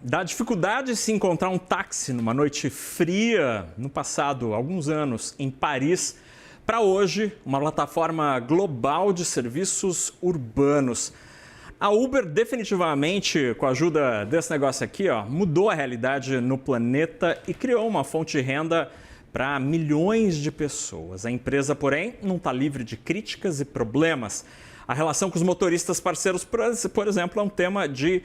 Da dificuldade de se encontrar um táxi numa noite fria, no passado, alguns anos, em Paris, para hoje, uma plataforma global de serviços urbanos. A Uber definitivamente, com a ajuda desse negócio aqui, mudou a realidade no planeta e criou uma fonte de renda para milhões de pessoas. A empresa, porém, não está livre de críticas e problemas. A relação com os motoristas parceiros, por exemplo, é um tema de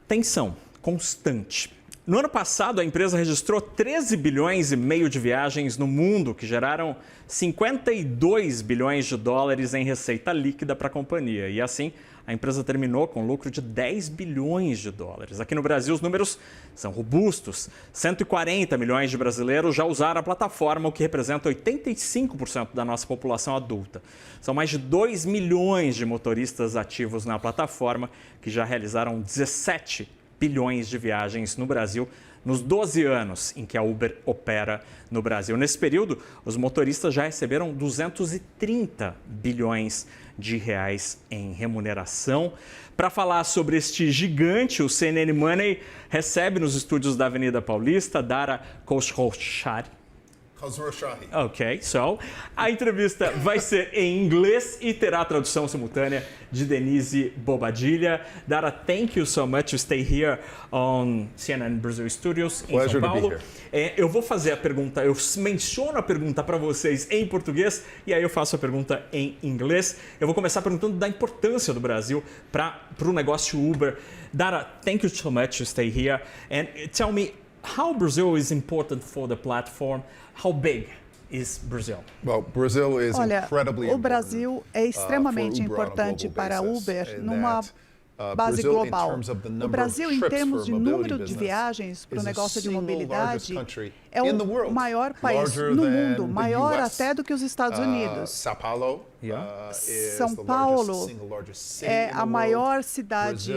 tensão constante. No ano passado, a empresa registrou 13 bilhões e meio de viagens no mundo, que geraram 52 bilhões de dólares em receita líquida para a companhia. E assim, a empresa terminou com lucro de 10 bilhões de dólares. Aqui no Brasil, os números são robustos. 140 milhões de brasileiros já usaram a plataforma, o que representa 85% da nossa população adulta. São mais de 2 milhões de motoristas ativos na plataforma, que já realizaram 17 bilhões de viagens no Brasil nos 12 anos em que a Uber opera no Brasil. Nesse período, os motoristas já receberam 230 bilhões de reais em remuneração. Para falar sobre este gigante, o CNN Money recebe nos estúdios da Avenida Paulista Dara Khosrowshahi. Ok, a entrevista vai ser em inglês e terá a tradução simultânea de Denise Bobadilla. Dara, thank you so much to stay here on CNN Brazil Studios em São Paulo. Eu vou fazer a pergunta, eu menciono a pergunta para vocês em português e aí eu faço a pergunta em inglês. Eu vou começar perguntando da importância do Brasil para o negócio Uber. Dara, thank you so much to stay here and tell me how Brazil is important for the platform. How big is Brazil? Well, Brazil is incredibly o Brasil é extremamente importante para a Uber numa base global. O Brasil, em termos de número de viagens para o negócio de mobilidade, é o maior país no mundo, maior até do que os Estados Unidos. São Paulo é a maior cidade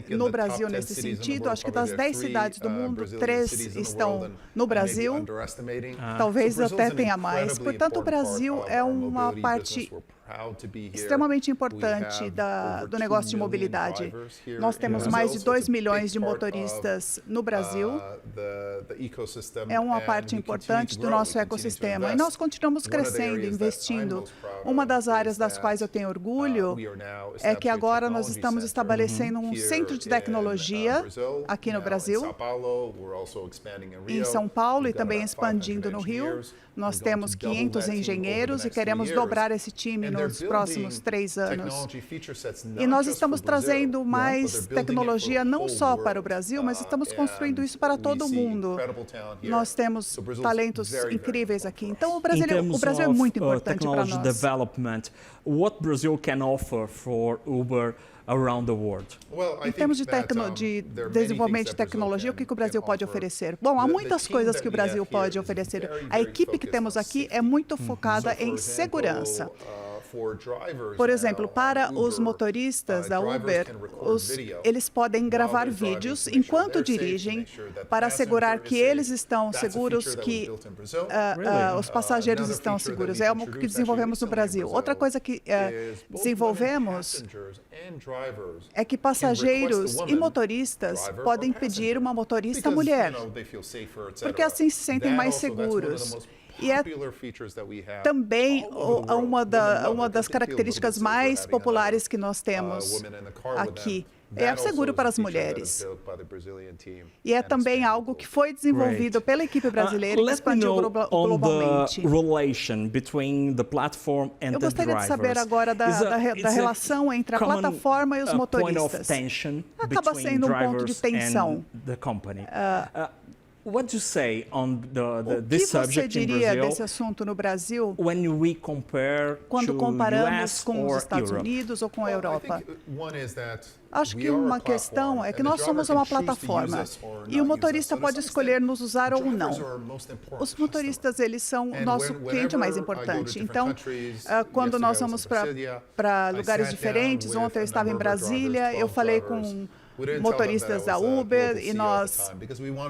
no Brasil nesse sentido. Acho que das 10 cidades do mundo, 3 estão no Brasil, talvez até tenha mais. Portanto, o Brasil é uma parte extremamente importante do negócio de mobilidade. Nós temos mais de 2 milhões de motoristas no Brasil. É uma parte importante do nosso ecossistema. E nós continuamos crescendo, investindo. Uma das áreas das quais eu tenho orgulho é que agora nós estamos estabelecendo um centro de tecnologia aqui no Brasil, em São Paulo e também expandindo no Rio. Nós temos 500 engenheiros e queremos dobrar esse time nos próximos 3 anos. E nós estamos trazendo mais tecnologia não só para o Brasil, mas estamos construindo isso para todo o mundo. Nós temos talentos incríveis aqui. Então, o Brasil é muito importante para nós. Development, what Brazil can offer for Uber around the world? Em termos de desenvolvimento de tecnologia, o que o Brasil pode oferecer? Bom, há muitas coisas que o Brasil pode oferecer. A equipe que temos aqui é muito focada em segurança. Por exemplo, para os motoristas da Uber, eles podem gravar vídeos enquanto dirigem para assegurar que eles estão seguros, que os passageiros estão seguros. É algo que desenvolvemos no Brasil. Outra coisa que desenvolvemos é que passageiros e motoristas podem pedir uma motorista mulher, porque assim se sentem mais seguros. E é também uma das características mais populares que nós temos aqui. É seguro para as mulheres. E é também algo que foi desenvolvido pela equipe brasileira e expandiu globalmente. Eu gostaria de saber agora da relação entre a plataforma e os motoristas. Acaba sendo um ponto de tensão. What do you say on this subject in Brazil? O que você diria desse assunto no Brasil quando comparamos com os Estados Unidos ou com a Europa? Acho que uma questão é que nós somos uma plataforma e o motorista pode escolher nos usar ou não. Os motoristas, eles são o nosso cliente mais importante. Então, quando nós vamos para lugares diferentes, ontem eu estava em Brasília, eu falei com motoristas da Uber e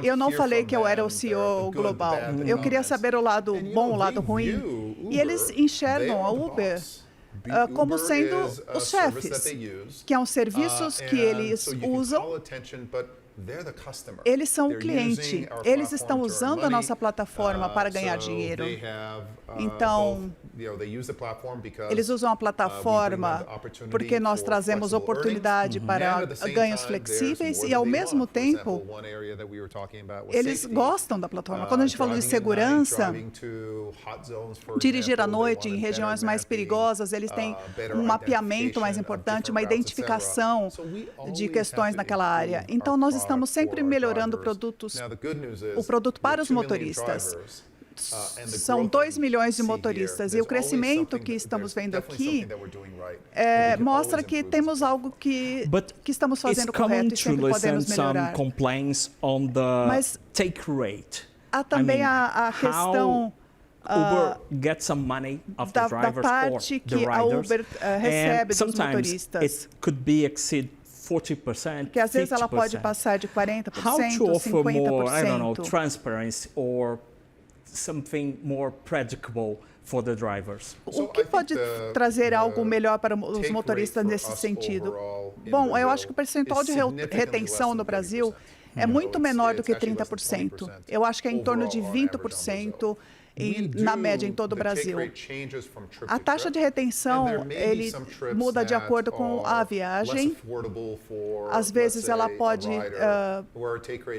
eu não falei que eu era o CEO global. Eu queria saber o lado bom, o lado ruim. E eles enxergam a Uber como sendo os chefes, que são serviços que eles usam Eles são o cliente, eles estão usando a nossa plataforma para ganhar dinheiro. Então, eles usam a plataforma porque nós trazemos oportunidade para ganhos flexíveis e, ao mesmo tempo, eles gostam da plataforma. Quando a gente fala de segurança, dirigir à noite em regiões mais perigosas, eles têm um mapeamento mais importante, uma identificação de questões naquela área. Então, nós estamos sempre melhorando o produto para os motoristas. São 2 milhões de motoristas e o crescimento que estamos vendo aqui mostra que temos algo que estamos fazendo correto e sempre podemos melhorar. Mas há também a questão da parte que a Uber recebe dos motoristas. Que às vezes ela pode passar de 40%, 50%. Something more predictable for the drivers. O que pode trazer algo melhor para os motoristas nesse sentido? Bom, eu acho que o percentual de retenção no Brasil é muito menor do que 30%. Eu acho que é em torno de 20%. Na média em todo o Brasil. A taxa de retenção, ele muda de acordo com a viagem. Às vezes ela pode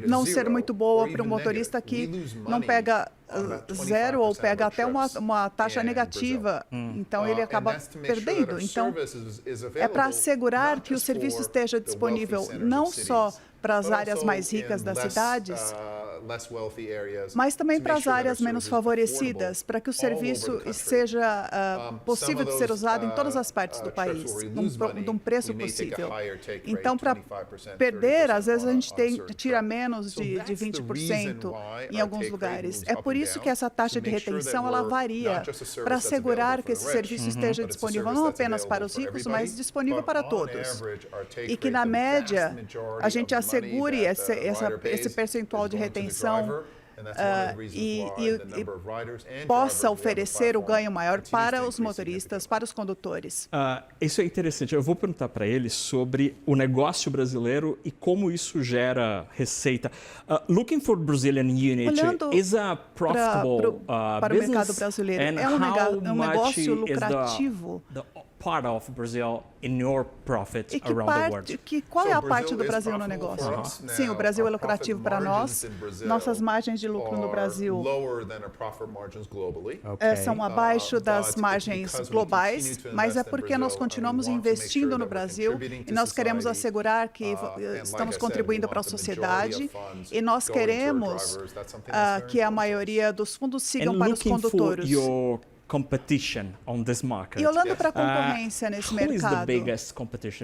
não ser muito boa para um motorista que não pega zero ou pega até uma taxa negativa, então ele acaba perdendo. Então, é para assegurar que o serviço esteja disponível não só para as áreas mais ricas das cidades, mas também para as áreas menos favorecidas, para que o serviço seja possível de ser usado em todas as partes do país, num preço possível. Então, para perder, às vezes a gente tira menos de 20% em alguns lugares. É por isso que essa taxa de retenção ela varia, para assegurar que esse serviço esteja disponível não apenas para os ricos, mas disponível para todos. E que, na média, a gente assegure esse percentual de retenção e possa oferecer o ganho maior para os motoristas, para os condutores. Isso é interessante. Eu vou perguntar para ele sobre o negócio brasileiro e como isso gera receita. Looking for Brazilian unit is a profitable para o mercado brasileiro. É um negócio lucrativo. Part of Brazil in your profit around the world. Qual é a parte do Brasil no negócio? Sim, o Brasil é lucrativo para nós. Nossas margens de lucro no Brasil são abaixo das margens globais, mas é porque nós continuamos investindo no Brasil e nós queremos assegurar que estamos contribuindo para a sociedade e nós queremos que a maioria dos fundos sigam para os condutores. Competition on this market. E olhando para a concorrência nesse mercado,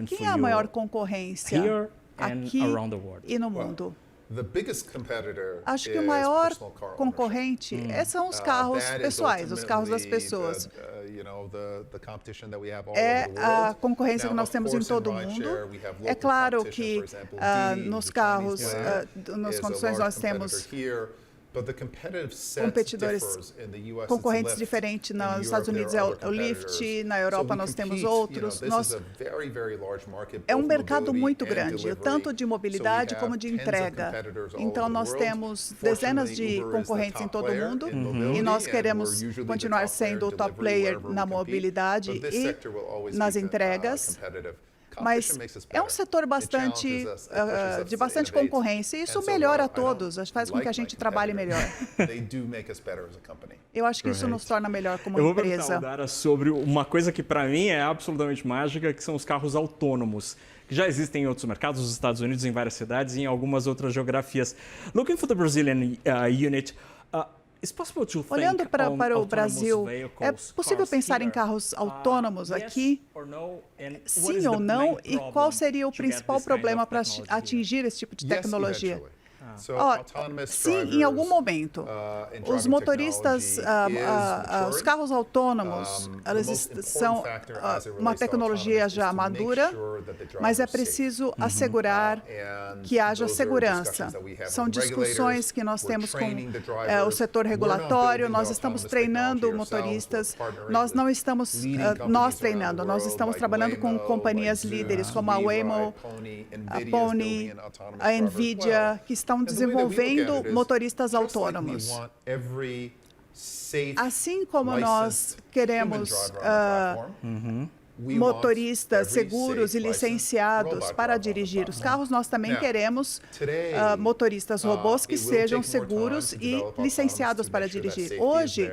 quem é a maior concorrência aqui e no mundo? Acho que o maior concorrente são os carros pessoais, os carros das pessoas. É a concorrência que nós temos em todo o mundo. É claro que nos carros, nas condições nós temos competidores, concorrentes diferentes. Nos Estados Unidos é o Lyft, na Europa nós temos outros. É um mercado muito grande, tanto de mobilidade como de entrega. Então, nós temos dezenas de concorrentes em todo o mundo e nós queremos continuar sendo o top player na mobilidade e nas entregas. Mas é um setor de bastante concorrência e isso melhora a todos, faz com que a gente trabalhe melhor. Eu acho que isso nos torna melhor como empresa. Eu vou perguntar ao Dara sobre uma coisa que para mim é absolutamente mágica, que são os carros autônomos, que já existem em outros mercados, nos Estados Unidos, em várias cidades e em algumas outras geografias. Looking for the Brazilian unit, olhando para o Brasil, é possível pensar em carros autônomos aqui? Sim ou não? E qual seria o principal problema para atingir esse tipo de tecnologia? Sim, em algum momento. Os motoristas, os carros autônomos, eles são uma tecnologia já madura, mas é preciso assegurar que haja segurança. São discussões que nós temos com o setor regulatório, nós estamos treinando motoristas, nós não estamos treinando, nós estamos trabalhando com companhias líderes como a Waymo, a Pony, a NVIDIA, que estão desenvolvendo motoristas autônomos. Assim como nós queremos motoristas seguros e licenciados para dirigir os carros, nós também queremos motoristas robôs que sejam seguros e licenciados para dirigir. Hoje,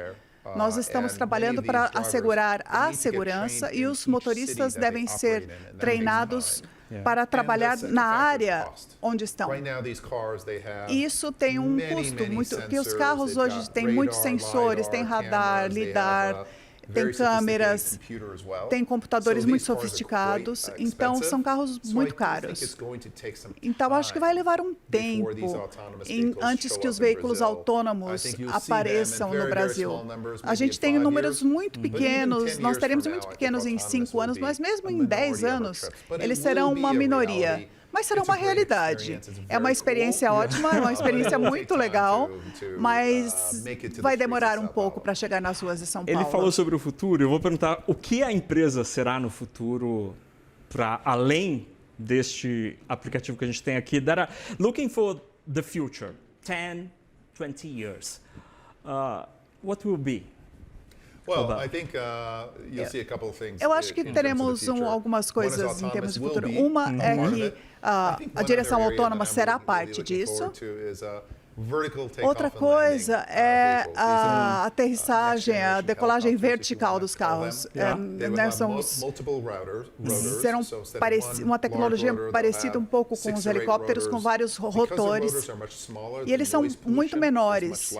nós estamos trabalhando para assegurar a segurança e os motoristas devem ser treinados para trabalhar na área onde estão. Isso tem um custo, porque os carros hoje têm muitos sensores, têm radar, lidar, tem câmeras, tem computadores muito sofisticados, então são carros muito caros. Então, acho que vai levar um tempo antes que os veículos autônomos apareçam no Brasil. A gente tem números muito pequenos, nós teremos muito pequenos em 5 anos, mas mesmo em 10 anos, eles serão uma minoria. Mas será uma realidade. É uma experiência ótima, é uma experiência muito legal, mas vai demorar um pouco para chegar nas ruas de São Paulo. Ele falou sobre o futuro, eu vou perguntar o que a empresa será no futuro para além deste aplicativo que a gente tem aqui. Dara, looking for the future, 10, 20 years, what will be? Eu acho que teremos algumas coisas em termos de futuro. Uma é que a direção autônoma será parte disso. Outra coisa é a aterrissagem, a decolagem vertical dos carros. Serão uma tecnologia parecida um pouco com os helicópteros, com vários rotores. E eles são muito menores.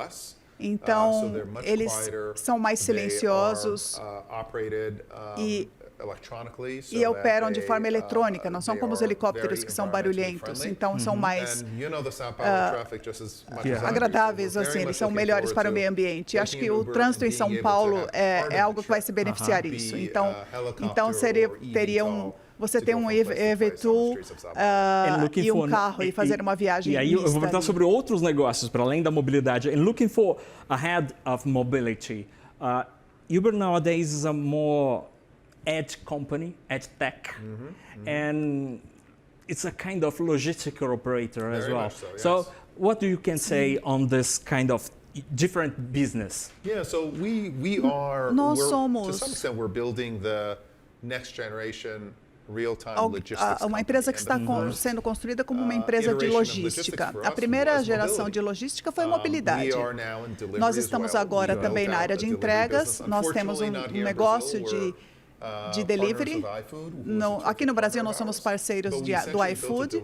Então, eles são mais silenciosos e operam de forma eletrônica, não são como os helicópteros que são barulhentos, então são mais agradáveis, assim, eles são melhores para o meio ambiente. Acho que o trânsito em São Paulo é algo que vai se beneficiar disso. Então você tem um eVTOL e um carro e fazer uma viagem. E aí eu vou perguntar sobre outros negócios para além da mobilidade. And looking for a head of mobility, Uber nowadays is a more edge company, edge tech, and it's a kind of logistical operator as well. So what do you can say on this kind of different business? Yeah, so we are. To some extent, we're building the next generation. Uma empresa que está sendo construída como uma empresa de logística. A primeira geração de logística foi mobilidade. Nós estamos agora também na área de entregas. Nós temos um negócio de delivery. Aqui no Brasil nós somos parceiros do iFood,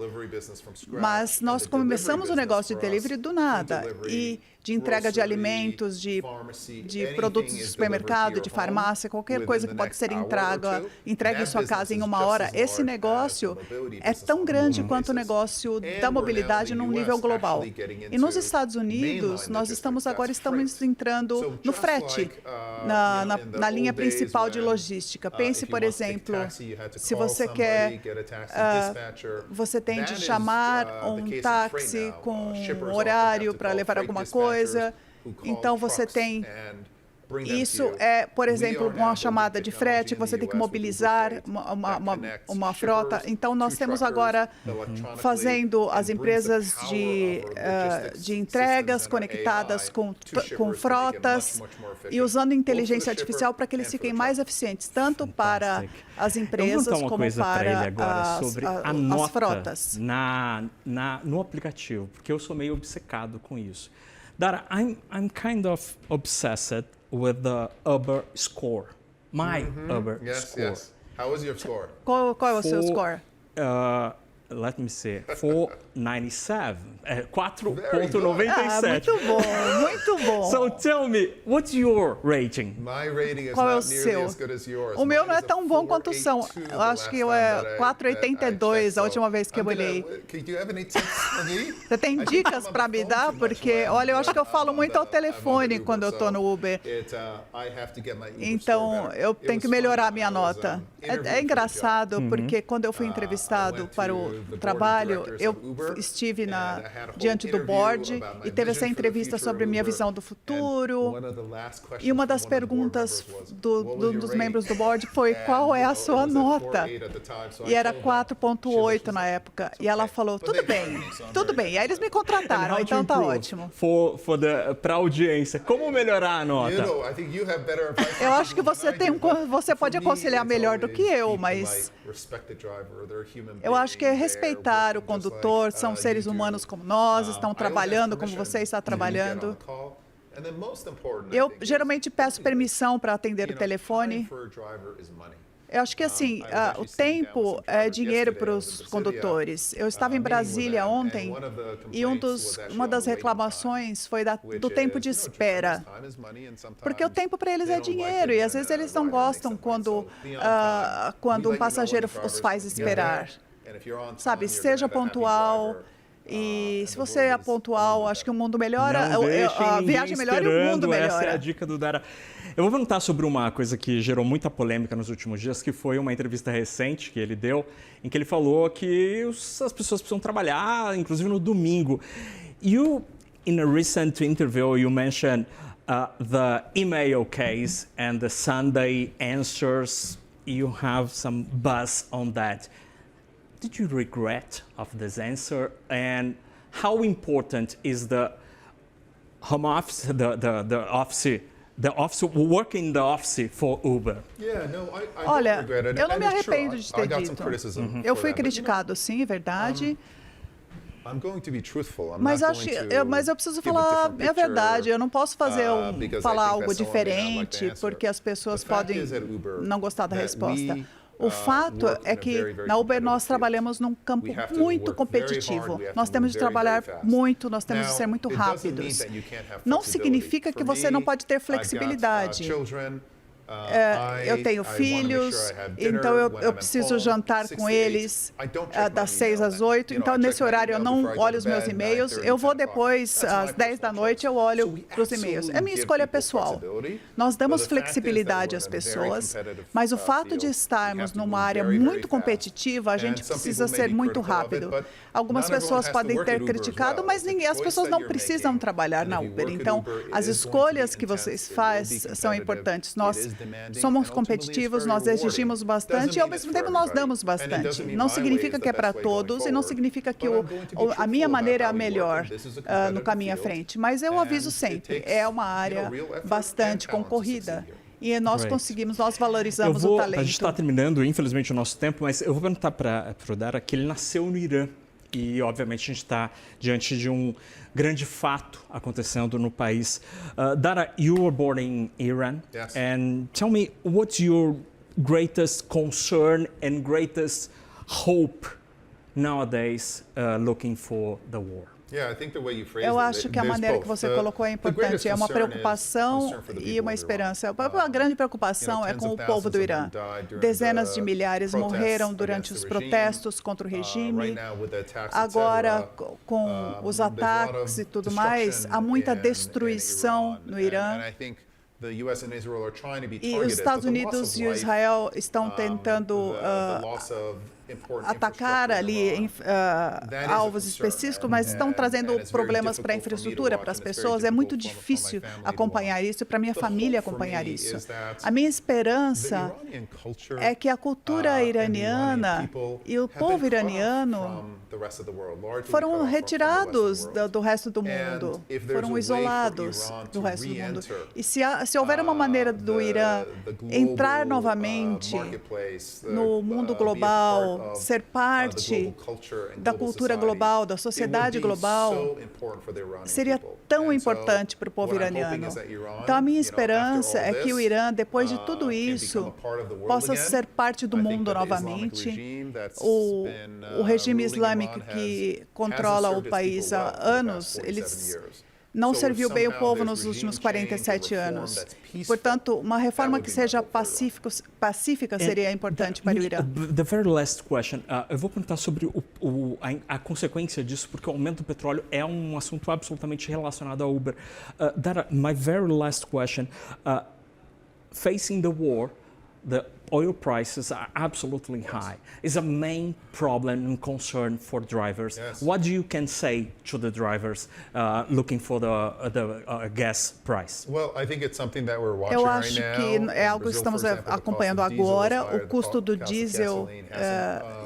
mas nós começamos o negócio de delivery do nada e de entrega de alimentos, de produtos de supermercado, de farmácia, qualquer coisa que pode ser entregue em sua casa em 1 hora. Esse negócio é tão grande quanto o negócio da mobilidade num nível global. E nos Estados Unidos, nós estamos entrando no frete, na linha principal de logística. Pense, por exemplo, se você quer, você tem de chamar um táxi com um horário para levar alguma coisa. Então, você tem... Isso é, por exemplo, uma chamada de frete que você tem que mobilizar uma frota. Então, nós temos agora fazendo as empresas de entregas conectadas com frotas e usando inteligência artificial para que eles fiquem mais eficientes, tanto para as empresas como para as frotas. No aplicativo, porque eu sou meio obcecado com isso. Dara, I'm kind of obsessed with the Uber score. My Uber score. Yes. How is your score? Qual é o seu score? let me see, 497, 4.97. Muito bom, muito bom. So tell me, what's your rating? My rating is Qual é o not nearly seu? as good as yours. O meu Mine não é is a tão bom quanto o seu. 482 Eu acho que é 4,82 a última vez que eu olhei. Do you have any tips for me? Você tem dicas para me dar? Porque, olha, eu acho que eu falo muito ao telefone quando eu estou no Uber. Então, eu tenho que melhorar a minha nota. É engraçado, porque quando eu fui entrevistado para o trabalho, eu estive diante do board e teve essa entrevista sobre minha visão do futuro. E uma das perguntas dos membros do board foi: qual é a sua nota? E era 4,8 na época. E ela falou: tudo bem, tudo bem. E aí eles me contrataram, então tá ótimo. Para a audiência, como melhorar a nota? Eu acho que você pode aconselhar melhor do que eu, mas eu acho que é respeitar o condutor, são seres humanos como nós, estão trabalhando como você está trabalhando. Eu geralmente peço permissão para atender o telefone. Eu acho que assim, o tempo é dinheiro para os condutores. Eu estava em Brasília ontem e uma das reclamações foi do tempo de espera. Porque o tempo para eles é dinheiro e às vezes eles não gostam quando um passageiro os faz esperar. Sabe, seja pontual. E se você é pontual, acho que o mundo melhora, a viagem melhora e o mundo melhora. Essa é a dica do Dara. Eu vou perguntar sobre uma coisa que gerou muita polêmica nos últimos dias, que foi uma entrevista recente que ele deu, em que ele falou que as pessoas precisam trabalhar, inclusive no domingo. You, in a recent interview, you mentioned the email case and the Sunday answers. You have some buzz on that. Did you regret of this answer, and how important is the home office, the office working in the office for Uber? Olha, eu não me arrependo de ter dito. Eu fui criticado, sim, é verdade. Mas eu preciso falar a verdade. Eu não posso falar algo diferente, porque as pessoas podem não gostar da resposta. O fato é que na Uber nós trabalhamos num campo muito competitivo. Nós temos de trabalhar muito, nós temos de ser muito rápidos. Não significa que você não pode ter flexibilidade. Eu tenho filhos, então eu preciso jantar com eles das 6 às 8. Então, nesse horário, eu não olho os meus e-mails. Eu vou depois, às 10 da noite, eu olho para os e-mails. É minha escolha pessoal. Nós damos flexibilidade às pessoas, mas o fato de estarmos numa área muito competitiva, a gente precisa ser muito rápido. Algumas pessoas podem ter criticado, mas as pessoas não precisam trabalhar na Uber. Então, as escolhas que vocês fazem são importantes. Nós somos competitivos, nós exigimos bastante e, ao mesmo tempo, nós damos bastante. Não significa que é para todos e não significa que a minha maneira é a melhor no caminho à frente. Mas eu aviso sempre, é uma área bastante concorrida. E nós valorizamos o talento. A gente está terminando, infelizmente, o nosso tempo, mas eu vou perguntar para o Dara que ele nasceu no Irã. E, obviamente, a gente está diante de um grande fato acontecendo no país. Dara, you were born in Iran. Yes. And tell me, what's your greatest concern and greatest hope nowadays looking for the war? Eu acho que a maneira que você colocou é importante. É uma preocupação e uma esperança. A grande preocupação é com o povo do Irã. Dezenas de milhares morreram durante os protestos contra o regime. Agora, com os ataques e tudo mais, há muita destruição no Irã. E os Estados Unidos e Israel estão tentando atacar ali alvos específicos, mas estão trazendo problemas para a infraestrutura, para as pessoas. É muito difícil acompanhar isso, para a minha família acompanhar isso. A minha esperança é que a cultura iraniana e o povo iraniano foram retirados do resto do mundo, foram isolados do resto do mundo. E se houver uma maneira do Irã entrar novamente no mundo global, global, ser parte da cultura global, da sociedade global, seria tão importante para o povo iraniano. Então, a minha esperança é que o Irã, depois de tudo isso, possa ser parte do mundo novamente. O regime islâmico que controla o país há anos, eles não serviu bem o povo nos últimos 47 anos. Portanto, uma reforma que seja pacífica seria importante para o Irã. The very last question. Eu vou perguntar sobre a consequência disso, porque o aumento do petróleo é um assunto absolutamente relacionado ao Uber. My very last question. Facing the war, the oil prices are absolutely high. It's a main problem and concern for drivers. Yes. What do you can say to the drivers looking for the gas price? Well, I think it's something that we're watching Eu acho que é algo que estamos acompanhando agora. O custo do diesel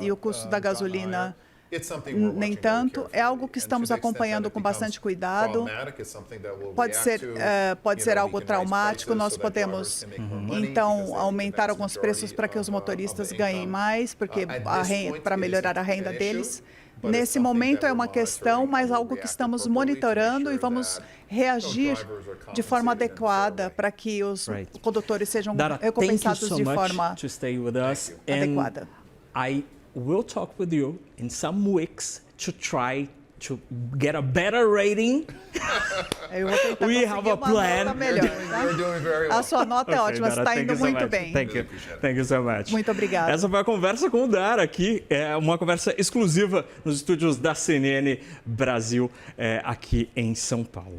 e o custo da gasolina, nem tanto. É algo que estamos acompanhando com bastante cuidado. Pode ser algo traumático. Nós podemos, então, aumentar alguns preços para que os motoristas ganhem mais, porque para melhorar a renda deles. Nesse momento é uma questão, mas algo que estamos monitorando e vamos reagir de forma adequada para que os condutores sejam recompensados de forma adequada. We'll talk with you in some weeks to try to get a better rating. We have a plan. Melhor, tá? A sua nota é ótima, você está indo muito bem. Thank you so much. Muito obrigada. Essa foi a conversa com o Dara aqui, uma conversa exclusiva nos estúdios da CNN Brasil, aqui em São Paulo.